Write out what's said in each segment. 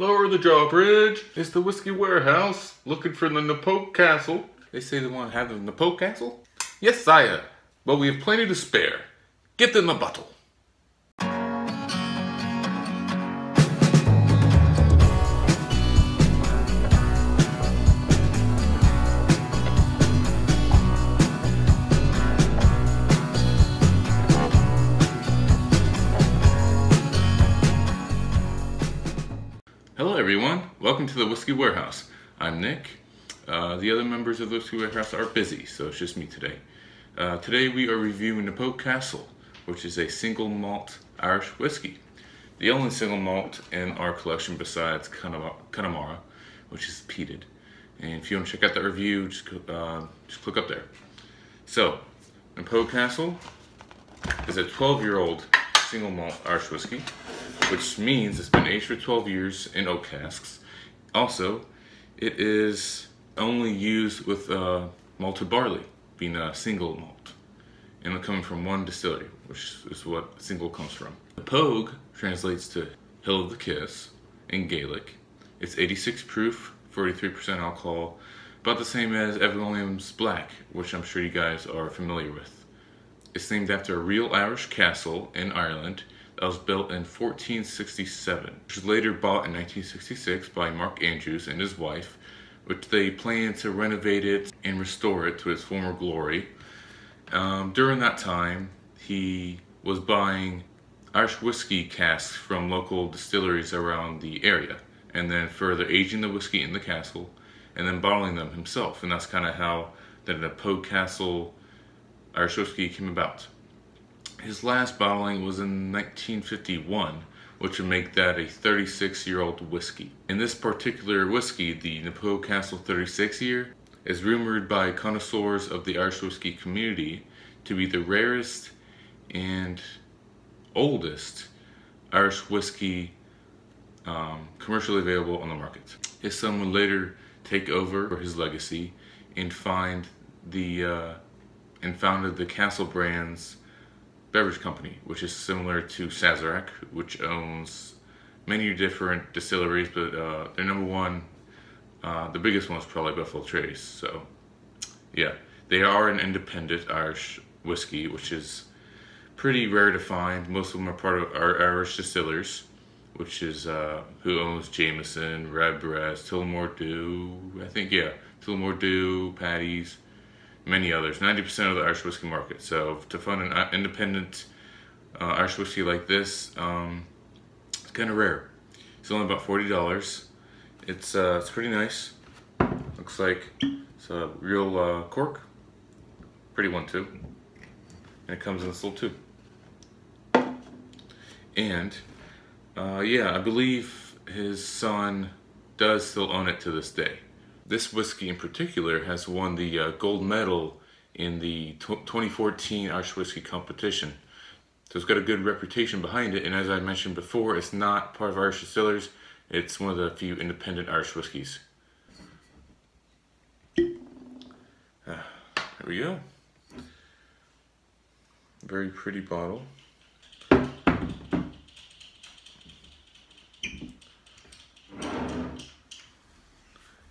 Lower the drawbridge. It's the Whiskey Warehouse. Looking for the Knappogue Castle. They say they want to have the Knappogue Castle? Yes, sire. But we have plenty to spare. Get them a bottle. Hello everyone, welcome to the Whiskey Warehouse. I'm Nick. The other members of the Whiskey Warehouse are busy, so it's just me today. Today we are reviewing Knappogue Castle, which is a single malt Irish whiskey. The only single malt in our collection besides Connemara, which is peated. And if you want to check out that review, just click up there. So, Knappogue Castle is a 12-year-old single malt Irish whiskey, which means it's been aged for 12 years in oak casks. Also, it is only used with malted barley, being a single malt, and coming from one distillery, which is what single comes from. Knappogue translates to Hill of the Kiss in Gaelic. It's 86 proof, 43% alcohol, about the same as Evan Williams Black, which I'm sure you guys are familiar with. It's named after a real Irish castle in Ireland that was built in 1467, which was later bought in 1966 by Mark Andrews and his wife, which they planned to renovate it and restore it to its former glory. During that time, he was buying Irish whiskey casks from local distilleries around the area, and then further aging the whiskey in the castle, and then bottling them himself. And that's kind of how the Knappogue Castle Irish whiskey came about. His last bottling was in 1951, which would make that a 36-year-old whiskey. In this particular whiskey, the Knappogue Castle 36 year, is rumored by connoisseurs of the Irish whiskey community to be the rarest and oldest Irish whiskey commercially available on the market. His son would later take over his legacy and founded the Castle Brands beverage company, which is similar to Sazerac, which owns many different distilleries, but their number one, the biggest one is probably Buffalo Trace. So yeah, they are an independent Irish whiskey, which is pretty rare to find. Most of them are part of our Irish distillers, which is who owns Jameson, Redbreast, Tullamore Dew, I think, yeah, Tullamore Dew, Paddy's, many others. 90% of the Irish whiskey market. So to find an independent Irish whiskey like this, it's kind of rare. It's only about $40. It's pretty nice. Looks like it's a real cork. Pretty one too. And it comes in this little tube. And yeah, I believe his son does still own it to this day. This whiskey in particular has won the gold medal in the 2014 Irish Whiskey competition. So it's got a good reputation behind it, and as I mentioned before, it's not part of Irish Distillers. It's one of the few independent Irish whiskeys. Here we go. Very pretty bottle.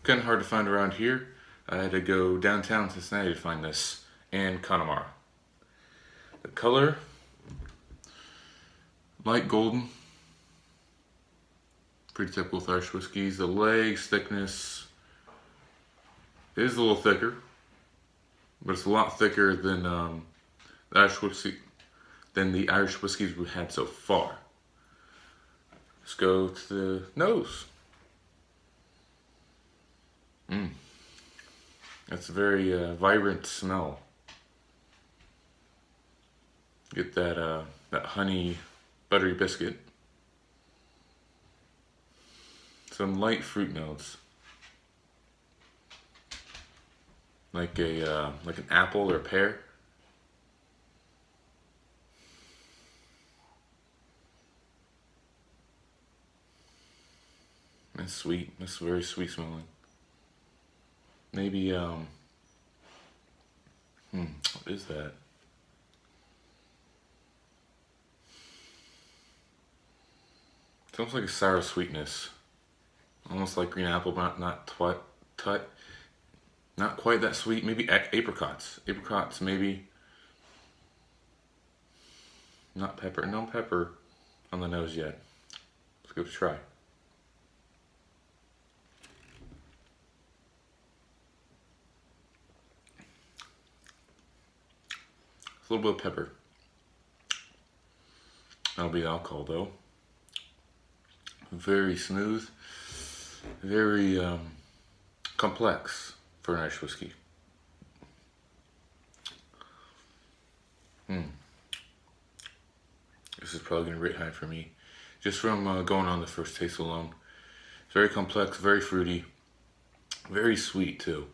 Kind of hard to find around here. I had to go downtown Cincinnati to find this, and Connemara. The color, light golden, pretty typical with Irish whiskeys. The legs, thickness, it is a little thicker, but it's a lot thicker than the Irish whiskeys we've had so far. Let's go to the nose. That's a very vibrant smell. Get that that honey buttery biscuit. Some light fruit notes, like an apple or a pear. That's sweet. That's very sweet smelling. Maybe, what is that? It's almost like a sour sweetness. almost like green apple, but not quite that sweet. Maybe apricots maybe. Not pepper, no pepper on the nose yet. Let's give it a try. A little bit of pepper. That'll be alcohol though. Very smooth, very complex for an Irish whiskey. This is probably going to rate high for me, just from going on the first taste alone. It's very complex, very fruity, very sweet too.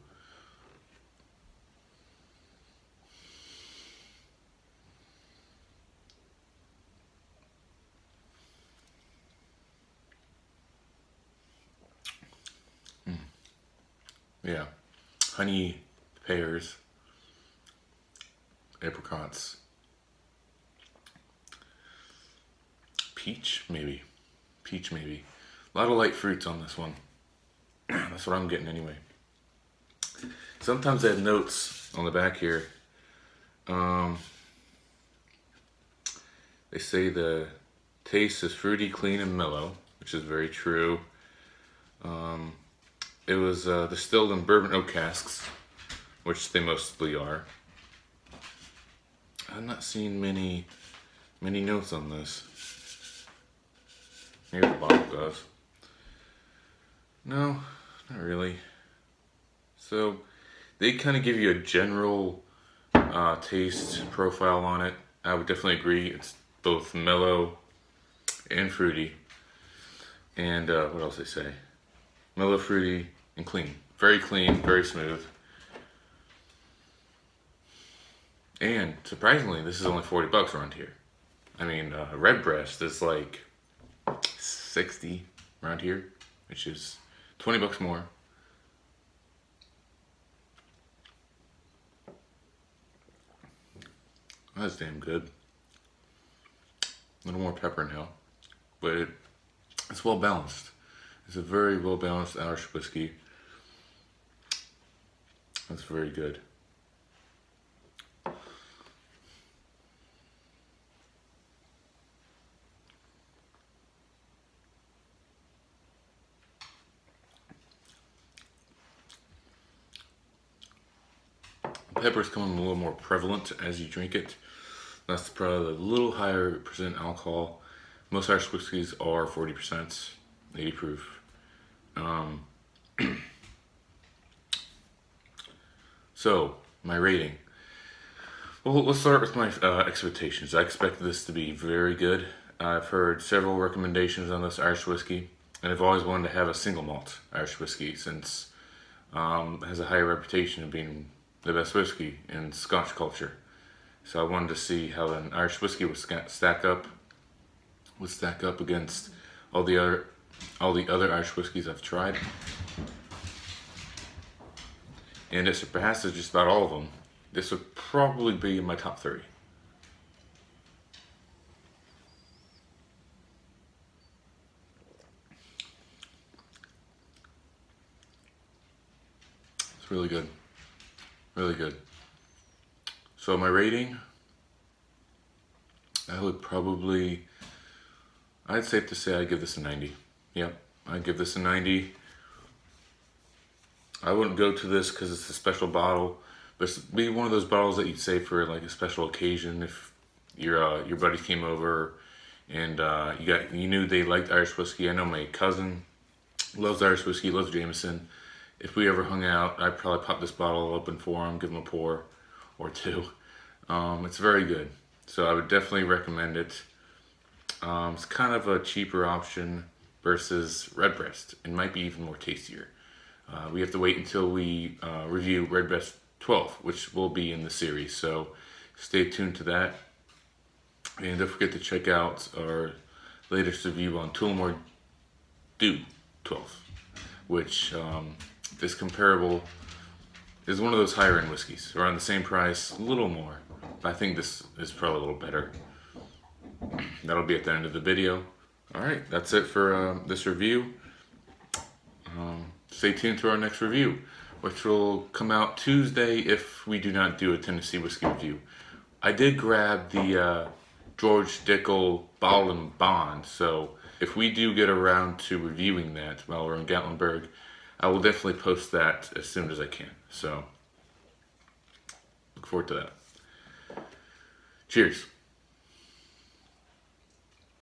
Yeah, honey, pears, apricots, peach maybe. A lot of light fruits on this one. That's what I'm getting anyway. Sometimes I have notes on the back here. They say the taste is fruity, clean, and mellow, which is very true. It was distilled in bourbon oak casks, which they mostly are. I've not seen many notes on this. Maybe the bottle does. No, not really. So they kind of give you a general taste profile on it. I would definitely agree. It's both mellow and fruity. And what else they say? Mellow, fruity, and clean. Very clean, very smooth. And surprisingly, this is only 40 bucks around here. I mean, Redbreast is like 60 around here, which is 20 bucks more. That's damn good. A little more pepper now, but it's well balanced. It's a very well balanced Irish whiskey. That's very good. Peppers come a little more prevalent as you drink it. That's probably a little higher percent alcohol. Most Irish whiskeys are 40%, 80 proof. So, my rating. Well, let's start with my expectations. I expected this to be very good. I've heard several recommendations on this Irish whiskey, and I've always wanted to have a single malt Irish whiskey since it has a high reputation of being the best whiskey in Scotch culture. So I wanted to see how an Irish whiskey would stack up against all the other Irish whiskeys I've tried. And it surpasses just about all of them. This would probably be in my top 30. It's really good. Really good. So my rating, I'd safe to say I'd give this a 90. Yep, I'd give this a 90. I wouldn't go to this because it's a special bottle, but it'd be one of those bottles that you'd save for like a special occasion if your buddies came over and you knew they liked Irish whiskey. I know my cousin loves Irish whiskey, loves Jameson. If we ever hung out, I'd probably pop this bottle open for him, give him a pour or two. It's very good, so I would definitely recommend it. It's kind of a cheaper option versus Redbreast. It might be even more tastier. We have to wait until we review Redbreast 12, which will be in the series, so stay tuned to that. And don't forget to check out our latest review on Tullamore Dew 12, which is comparable, is one of those higher end whiskeys, around the same price, a little more, but I think this is probably a little better. That'll be at the end of the video. Alright, that's it for this review. stay tuned to our next review, which will come out Tuesday if we do not do a Tennessee whiskey review. I did grab the George Dickel Bottle and Bond, so if we do get around to reviewing that while we're in Gatlinburg, I will definitely post that as soon as I can. So, look forward to that. Cheers.